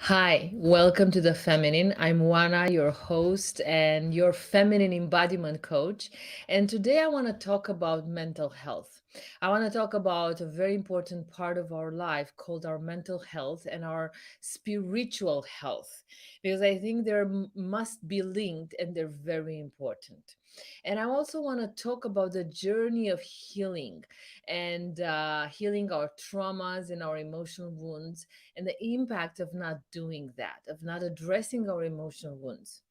Hi, welcome to The Feminine. I'm Wana, your host and your feminine embodiment coach. And today I want to talk about mental health. I want to talk about a very important part of our life called our mental health and our spiritual health, because I think must be linked and they're very important. And I also want to talk about the journey of healing and healing our traumas and our emotional wounds and the impact of not doing that, of not addressing our emotional wounds.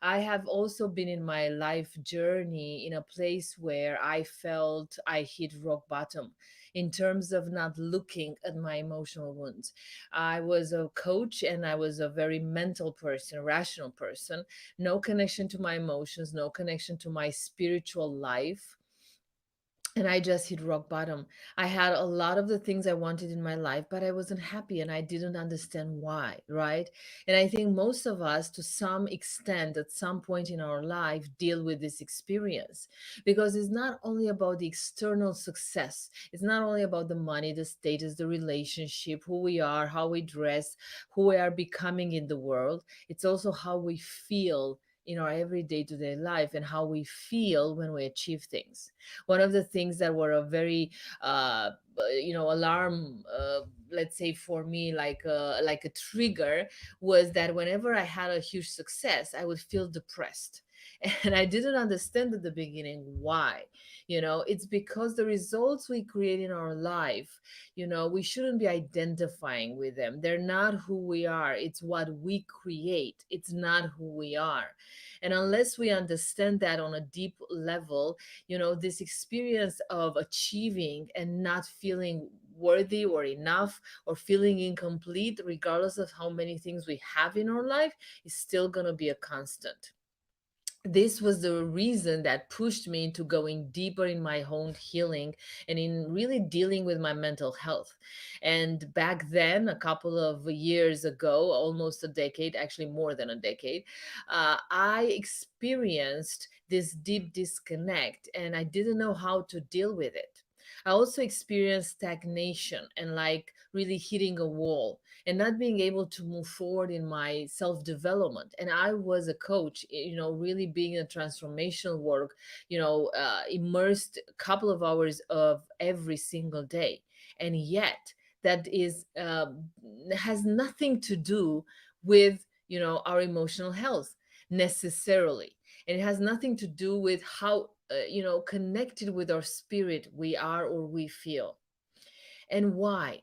I have also been in my life journey in a place where I felt I hit rock bottom in terms of not looking at my emotional wounds. I was a coach and I was a very mental person, rational person, no connection to my emotions, no connection to my spiritual life, and I just hit rock bottom. I had a lot of the things I wanted in my life, but I wasn't happy and I didn't understand why, right? And I think most of us, to some extent, at some point in our life, deal with this experience because it's not only about the external success, it's not only about the money, the status, the relationship, who we are, how we dress, who we are becoming in the world. It's also how we feel in our everyday to day life and how we feel when we achieve things. One of the things that were a very alarm, let's say for me, like a trigger, was that whenever I had a huge success I would feel depressed. And I didn't understand at the beginning why. It's because the results we create in our life, we shouldn't be identifying with them. They're not who we are. It's what we create, it's not who we are. And unless we understand that on a deep level, this experience of achieving and not feeling worthy or enough or feeling incomplete, regardless of how many things we have in our life, is still going to be a constant. This was the reason that pushed me into going deeper in my own healing and in really dealing with my mental health. And back then, a couple of years ago, almost a decade, actually more than a decade, I experienced this deep disconnect and I didn't know how to deal with it. I also experienced stagnation and like really hitting a wall and not being able to move forward in my self development. And I was a coach, really being in transformational work, immersed a couple of hours of every single day. And yet, that is has nothing to do with our emotional health necessarily, and it has nothing to do with how connected with our spirit we are or we feel. And why?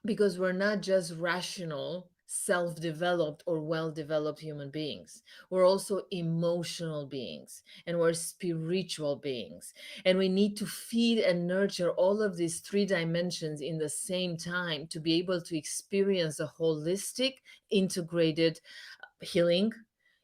Because we're not just rational, self developed, or well developed human beings. We're also emotional beings and we're spiritual beings. And we need to feed and nurture all of these three dimensions in the same time to be able to experience a holistic, integrated healing,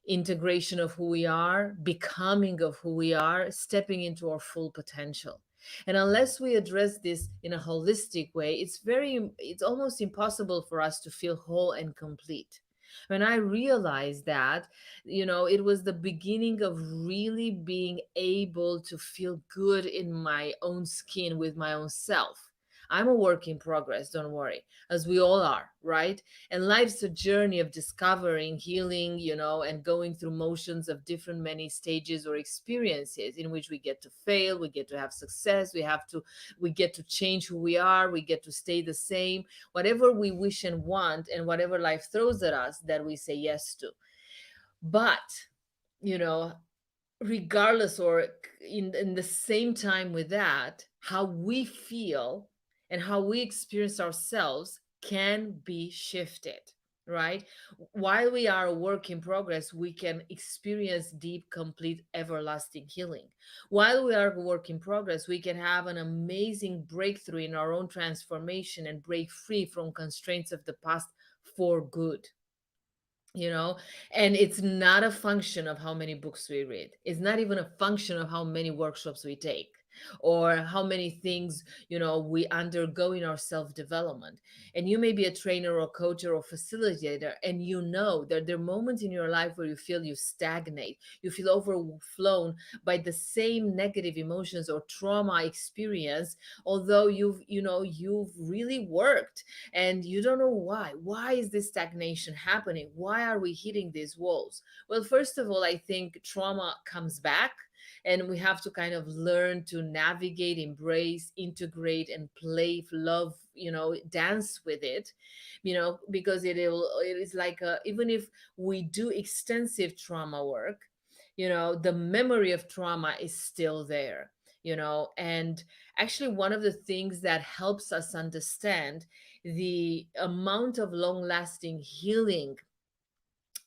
integration of who we are, becoming of who we are, stepping into our full potential. And unless we address this in a holistic way, it's almost impossible for us to feel whole and complete. When I realized that, it was the beginning of really being able to feel good in my own skin with my own self. I'm a work in progress, don't worry, as we all are, right? And life's a journey of discovering, healing, and going through motions of different many stages or experiences in which we get to fail, we get to have success, we get to change who we are, we get to stay the same, whatever we wish and want, and whatever life throws at us that we say yes to. But, you know, regardless or in the same time with that, how we feel and how we experience ourselves can be shifted, right? While we are a work in progress, we can experience deep, complete, everlasting healing. While we are a work in progress, we can have an amazing breakthrough in our own transformation and break free from constraints of the past for good. you know and it's not a function of how many books we read. It's not even a function of how many workshops we take. or how many things we undergo in our self development. And you may be a trainer or coach or facilitator, and that there are moments in your life where you feel you stagnate, you feel overflown by the same negative emotions or trauma experience, although you've really worked, and you don't know why is this stagnation happening, why are we hitting these walls. Well, first of all, I think trauma comes back, and we have to kind of learn to navigate, embrace, integrate, and play, love, dance with it, because it is like, even if we do extensive trauma work, the memory of trauma is still there. And actually, one of the things that helps us understand the amount of long lasting healing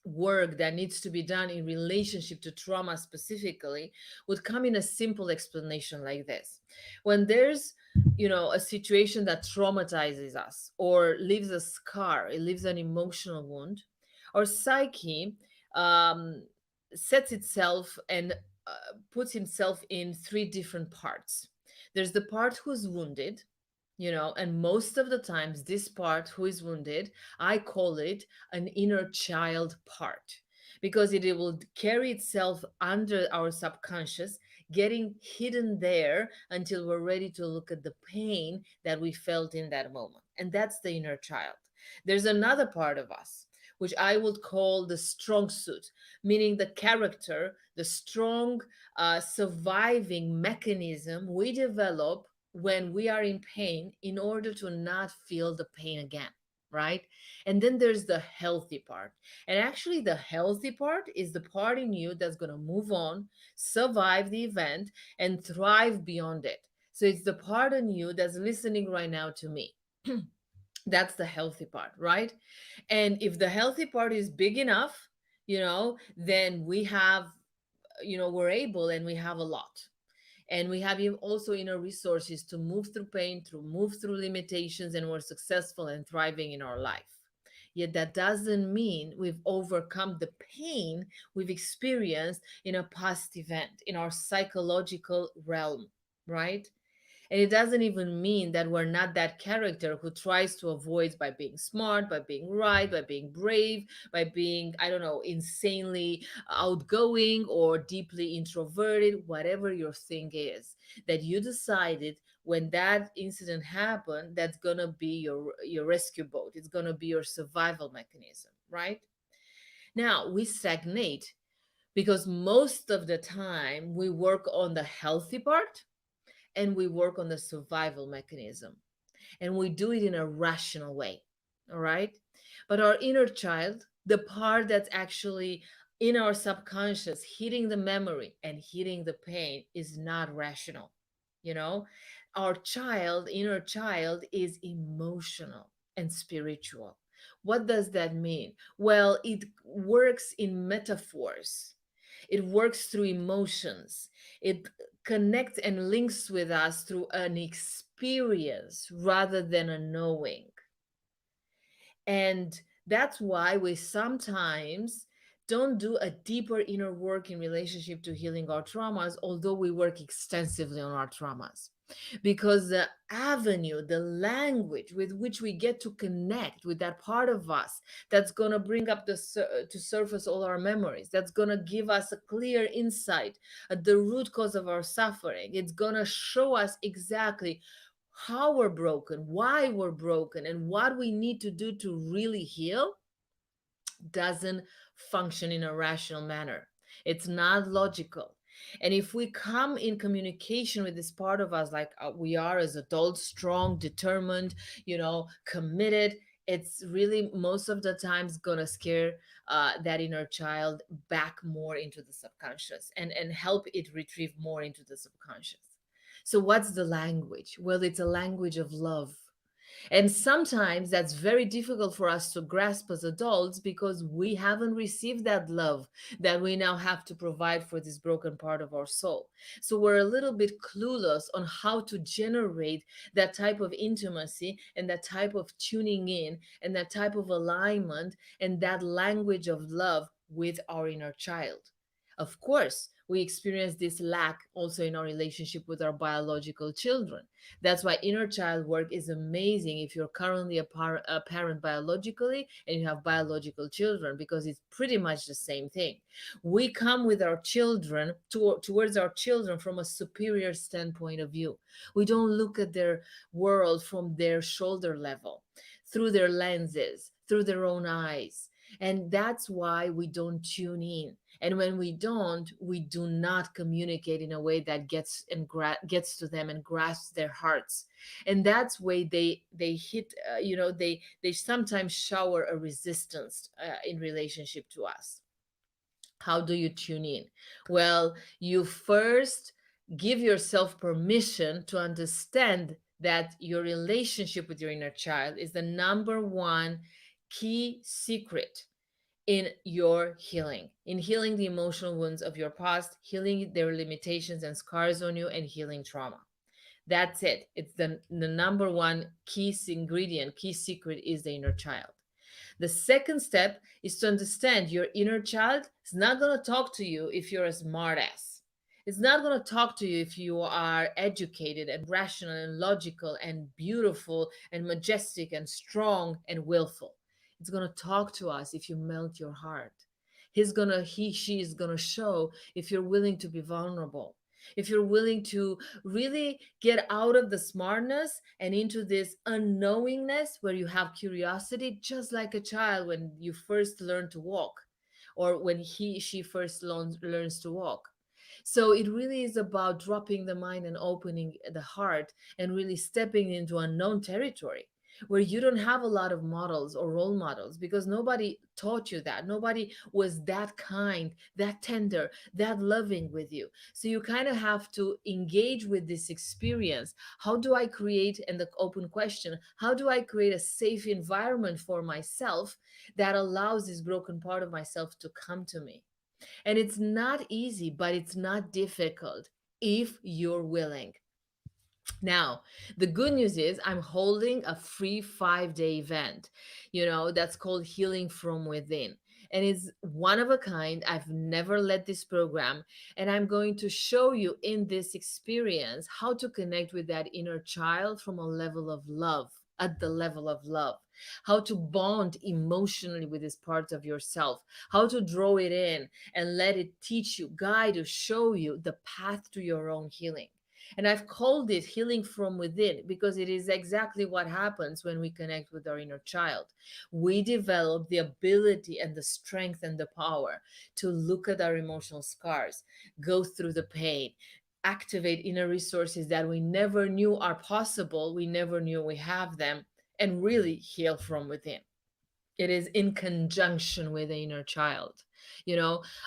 work that needs to be done in relationship to trauma specifically would come in a simple explanation like this. When there's a situation that traumatizes us or leaves a scar, it leaves an emotional wound, our psyche um, sets itself and puts himself in three different parts. There's the part who's wounded, and most of the times, this part who is wounded, I call it an inner child part, because it will carry itself under our subconscious, getting hidden there until we're ready to look at the pain that we felt in that moment. And that's the inner child. There's another part of us, which I would call the strong suit, meaning the character, the strong surviving mechanism we develop when we are in pain in order to not feel the pain again, right? And then there's the healthy part. And actually, the healthy part is the part in you that's going to move on, survive the event, and thrive beyond it. So it's the part in you that's listening right now to me. That's the healthy part, right? And if the healthy part is big enough, then we're able, and we have a lot, and we have also inner resources to move through pain, to move through limitations, and we're successful and thriving in our life. Yet that doesn't mean we've overcome the pain we've experienced in a past event in our psychological realm, right? And it doesn't even mean that we're not that character who tries to avoid by being smart, by being right, by being brave, by being, I don't know, insanely outgoing or deeply introverted, whatever your thing is, that you decided when that incident happened, that's going to be your rescue boat. It's going to be your survival mechanism, right? Now, we stagnate because most of the time we work on the healthy part and we work on the survival mechanism, and we do it in a rational way. All right. But our inner child, the part that's actually in our subconscious, hitting the memory and hitting the pain, is not rational. You know, our inner child, is emotional and spiritual. What does that mean? Well, it works in metaphors, it works through emotions. It connects and links with us through an experience rather than a knowing. And that's why we sometimes don't do a deeper inner work in relationship to healing our traumas, although we work extensively on our traumas. Because the avenue, the language with which we get to connect with that part of us that's going to bring up to surface all our memories, that's going to give us a clear insight at the root cause of our suffering. It's going to show us exactly how we're broken, why we're broken, and what we need to do to really heal. Doesn't function in a rational manner. It's not logical. And if we come in communication with this part of us, like we are as adults, strong, determined, committed, it's really most of the times gonna scare that inner child back more into the subconscious, and help it retrieve more into the subconscious. So, what's the language? Well, it's a language of love. And sometimes that's very difficult for us to grasp as adults because we haven't received that love that we now have to provide for this broken part of our soul. So we're a little bit clueless on how to generate that type of intimacy and that type of tuning in and that type of alignment and that language of love with our inner child. Of course, We experience this lack also in our relationship with our biological children. That's why inner child work is amazing if you're currently a parent biologically and you have biological children, because it's pretty much the same thing. We come with our children towards our children from a superior standpoint of view. We don't look at their world from their shoulder level, through their lenses, through their own eyes. And that's why we don't tune in. And when we don't, we do not communicate in a way that gets to them and grasps their hearts. And that's why they hit, they sometimes shower a resistance in relationship to us. How do you tune in? Well, you first give yourself permission to understand that your relationship with your inner child is the number one key secret in your healing, in healing the emotional wounds of your past, healing their limitations and scars on you, and healing trauma. That's it. It's the number one key ingredient, key secret is the inner child. The second step is to understand your inner child is not going to talk to you if you're a smartass. It's not going to talk to you if you are educated and rational and logical and beautiful and majestic and strong and willful. It's going to talk to us if you melt your heart. She is going to show if you're willing to be vulnerable, if you're willing to really get out of the smartness and into this unknowingness where you have curiosity, just like a child when you first learn to walk, or when she first learns to walk. So it really is about dropping the mind and opening the heart and really stepping into unknown territory where you don't have a lot of models or role models, because nobody taught you that. Nobody was that kind, that tender, that loving with you. So you kind of have to engage with this experience. How do I create, and the open question, how do I create a safe environment for myself that allows this broken part of myself to come to me? And it's not easy, but it's not difficult if you're willing. Now, the good news is I'm holding a free 5-day event, that's called Healing from Within. And it's one of a kind. I've never led this program. And I'm going to show you in this experience how to connect with that inner child from a level of love, at the level of love, how to bond emotionally with this part of yourself, how to draw it in and let it teach you, guide you, show you the path to your own healing. And I've called it healing from within because it is exactly what happens when we connect with our inner child. We develop the ability and the strength and the power to look at our emotional scars, go through the pain, activate inner resources that we never knew are possible, we never knew we have them, and really heal from within. It is in conjunction with the inner child.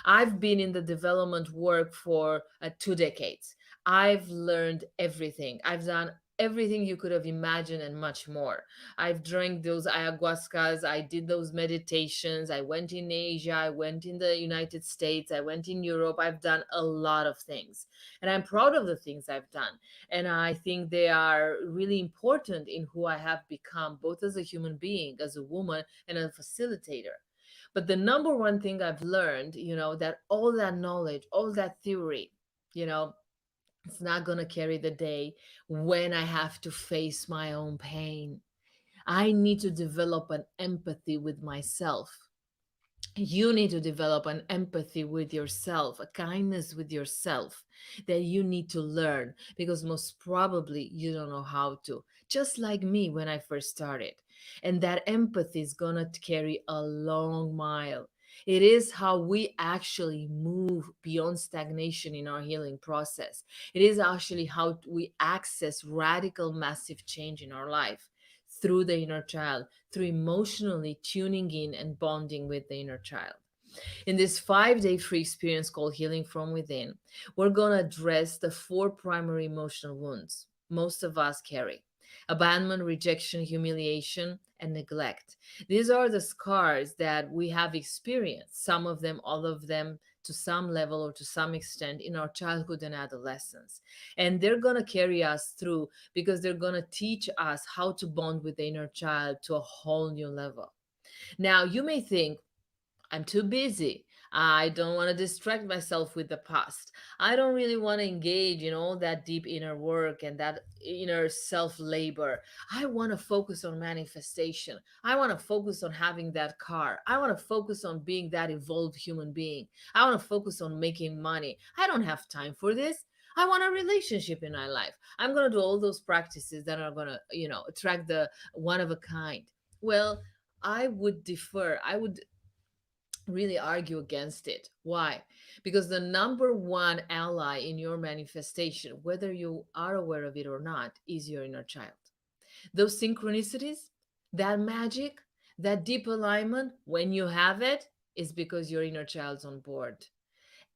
I've been in the development work for 2 decades. I've learned everything. I've done everything you could have imagined and much more. I've drank those ayahuascas, I did those meditations, I went in Asia, I went in the United States, I went in Europe. I've done a lot of things, and I'm proud of the things I've done, and I think they are really important in who I have become, both as a human being, as a woman, and a facilitator. But the number one thing I've learned, that all that knowledge, all that theory, you know, it's not going to carry the day when I have to face my own pain. I need to develop an empathy with myself. You need to develop an empathy with yourself, a kindness with yourself that you need to learn, because most probably you don't know how to. Just like me when I first started. And that empathy is going to carry a long mile. It is how we actually move beyond stagnation in our healing process. It is actually how we access radical, massive change in our life through the inner child, through emotionally tuning in and bonding with the inner child. In this 5-day free experience called Healing from Within, we're going to address the 4 primary emotional wounds most of us carry: abandonment, rejection, humiliation, and neglect. These are the scars that we have experienced, some of them, all of them, to some level or to some extent in our childhood and adolescence. And they're going to carry us through because they're going to teach us how to bond with the inner child to a whole new level. Now, you may think, I'm too busy. I don't want to distract myself with the past. I don't really want to engage in all that deep inner work and that inner self labor. I want to focus on manifestation. I want to focus on having that car. I want to focus on being that evolved human being. I want to focus on making money. I don't have time for this. I want a relationship in my life. I'm going to do all those practices that are going to, attract the one of a kind. Well, I would defer. I would really argue against it. Why? Because the number one ally in your manifestation, whether you are aware of it or not, is your inner child. Those synchronicities, that magic, that deep alignment, when you have it, is because your inner child's on board.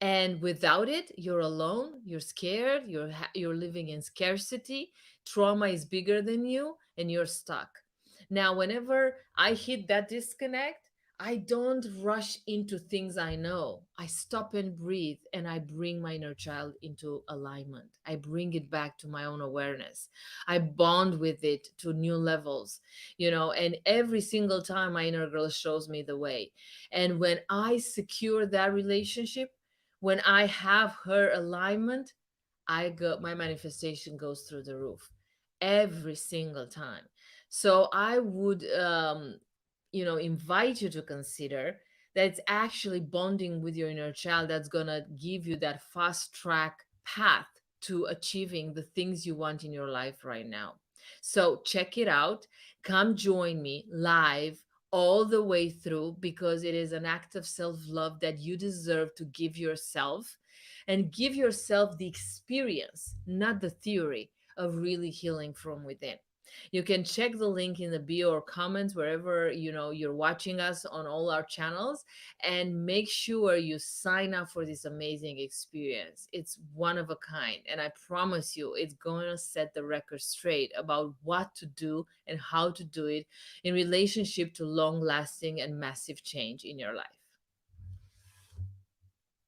And without it, you're alone, you're scared, you're living in scarcity, trauma is bigger than you, and you're stuck. Now, whenever I hit that disconnect, I don't rush into things I know. I stop and breathe, and I bring my inner child into alignment. I bring it back to my own awareness. I bond with it to new levels, and every single time my inner girl shows me the way. And when I secure that relationship, when I have her alignment, my manifestation goes through the roof every single time. So I would invite you to consider that it's actually bonding with your inner child that's going to give you that fast track path to achieving the things you want in your life right now. So check it out. Come join me live all the way through, because it is an act of self love that you deserve to give yourself, and give yourself the experience, not the theory, of really healing from within. You can check the link in the bio or comments wherever you're watching us on all our channels, and make sure you sign up for this amazing experience. It's one of a kind, and I promise you it's going to set the record straight about what to do and how to do it in relationship to long lasting and massive change in your life.